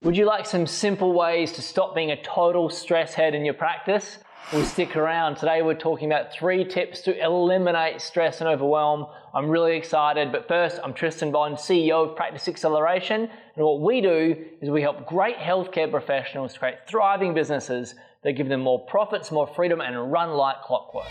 Would you like some simple ways to stop being a total stress head in your practice? Well, stick around. Today we're talking about 3 tips to eliminate stress and overwhelm. I'm really excited, but first, I'm Tristan Bond, CEO of Practice Acceleration, and what we do is we help great healthcare professionals create thriving businesses that give them more profits, more freedom, and run like clockwork.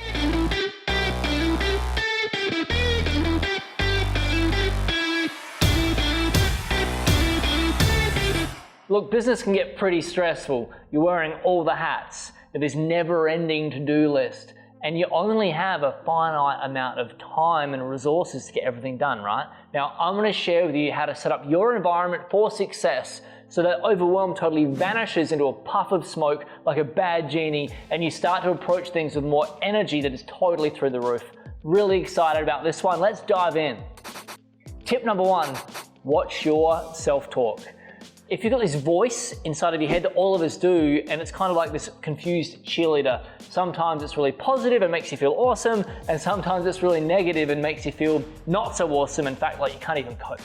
Look, business can get pretty stressful. You're wearing all the hats. There's never-ending to-do list, and you only have a finite amount of time and resources to get everything done, right? Now, I'm going to share with you how to set up your environment for success so that overwhelm totally vanishes into a puff of smoke like a bad genie, and you start to approach things with more energy that is totally through the roof. Really excited about this one. Let's dive in. Tip number 1, watch your self-talk. If you've got this voice inside of your head that all of us do, and it's kind of like this confused cheerleader, sometimes it's really positive and makes you feel awesome, and sometimes it's really negative and makes you feel not so awesome, in fact, like you can't even cope.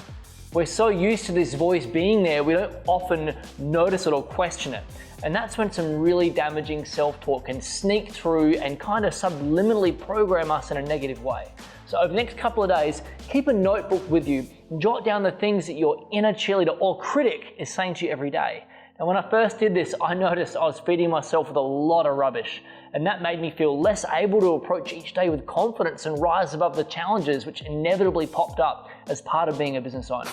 We're so used to this voice being there, we don't often notice it or question it. And that's when some really damaging self-talk can sneak through and kind of subliminally program us in a negative way. So over the next couple of days, keep a notebook with you and jot down the things that your inner cheerleader or critic is saying to you every day. Now, when I first did this, I noticed I was feeding myself with a lot of rubbish, and that made me feel less able to approach each day with confidence and rise above the challenges which inevitably popped up as part of being a business owner.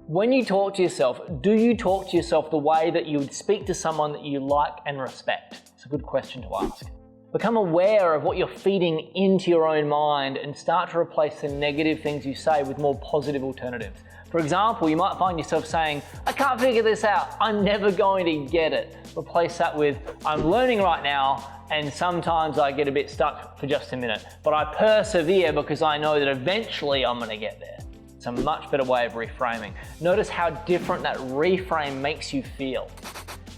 When you talk to yourself, do you talk to yourself the way that you would speak to someone that you like and respect? It's a good question to ask. Become aware of what you're feeding into your own mind and start to replace the negative things you say with more positive alternatives. For example, you might find yourself saying, I can't figure this out, I'm never going to get it. Replace that with, I'm learning right now, and sometimes I get a bit stuck for just a minute, but I persevere because I know that eventually I'm going to get there. It's a much better way of reframing. Notice how different that reframe makes you feel.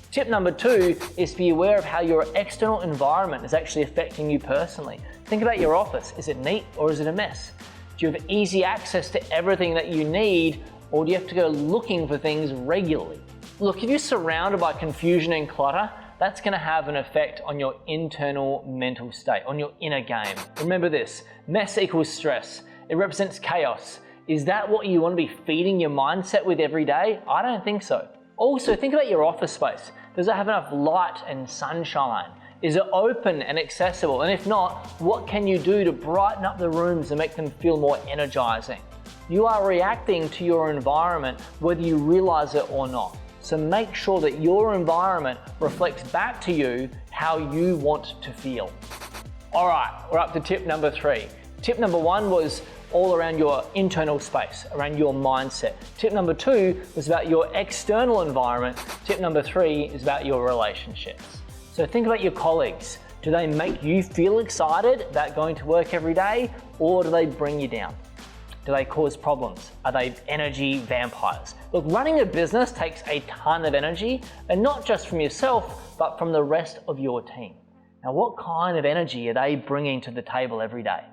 Tip number 2 is to be aware of how your external environment is actually affecting you personally. Think about your office. Is it neat or is it a mess? Do you have easy access to everything that you need, or do you have to go looking for things regularly? Look, if you're surrounded by confusion and clutter, that's going to have an effect on your internal mental state, on your inner game. Remember this, mess equals stress. It represents chaos. Is that what you want to be feeding your mindset with every day? I don't think so. Also, think about your office space. Does it have enough light and sunshine? Is it open and accessible? And if not, what can you do to brighten up the rooms and make them feel more energizing? You are reacting to your environment whether you realize it or not. So make sure that your environment reflects back to you how you want to feel. All right, we're up to tip number 3. Tip number 1 was all around your internal space, around your mindset. Tip number 2 was about your external environment. Tip number 3 is about your relationships. So think about your colleagues. Do they make you feel excited about going to work every day, or do they bring you down? Do they cause problems? Are they energy vampires? Look, running a business takes a ton of energy, and not just from yourself, but from the rest of your team. Now, what kind of energy are they bringing to the table every day?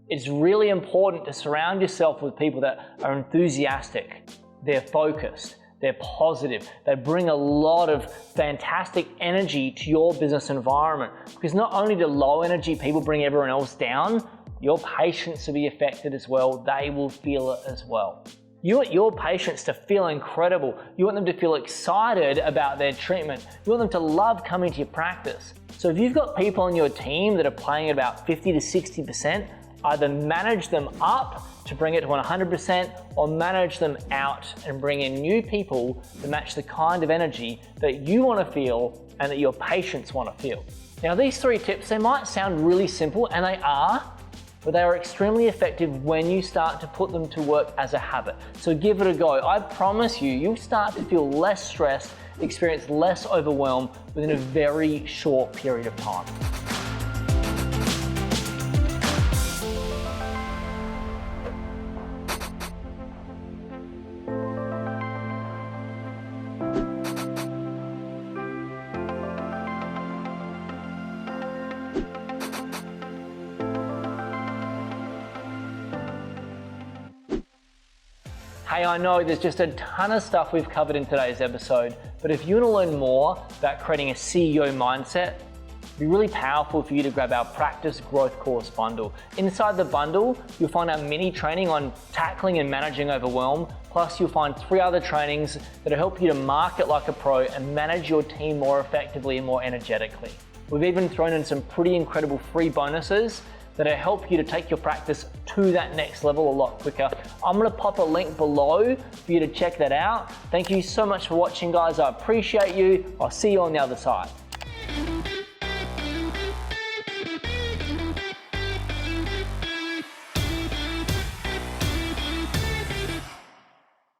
It's really important to surround yourself with people that are enthusiastic, they're focused, they're positive, they bring a lot of fantastic energy to your business environment. Because not only do low energy people bring everyone else down, your patients will be affected as well, they will feel it as well. You want your patients to feel incredible. You want them to feel excited about their treatment. You want them to love coming to your practice. So if you've got people on your team that are playing at about 50 to 60%, either manage them up to bring it to 100% or manage them out and bring in new people to match the kind of energy that you want to feel and that your patients want to feel. Now, these 3 tips, they might sound really simple, and they are, but they are extremely effective when you start to put them to work as a habit. So give it a go. I promise you, you'll start to feel less stressed, experience less overwhelm within a very short period of time. Hey, I know there's just a ton of stuff we've covered in today's episode, but if you want to learn more about creating a CEO mindset, it'd be really powerful for you to grab our Practice Growth Course bundle. Inside the bundle, you'll find our mini training on tackling and managing overwhelm, plus you'll find 3 other trainings that'll help you to market like a pro and manage your team more effectively and more energetically. We've even thrown in some pretty incredible free bonuses that'll help you to take your practice to that next level a lot quicker. I'm gonna pop a link below for you to check that out. Thank you so much for watching, guys. I appreciate you. I'll see you on the other side.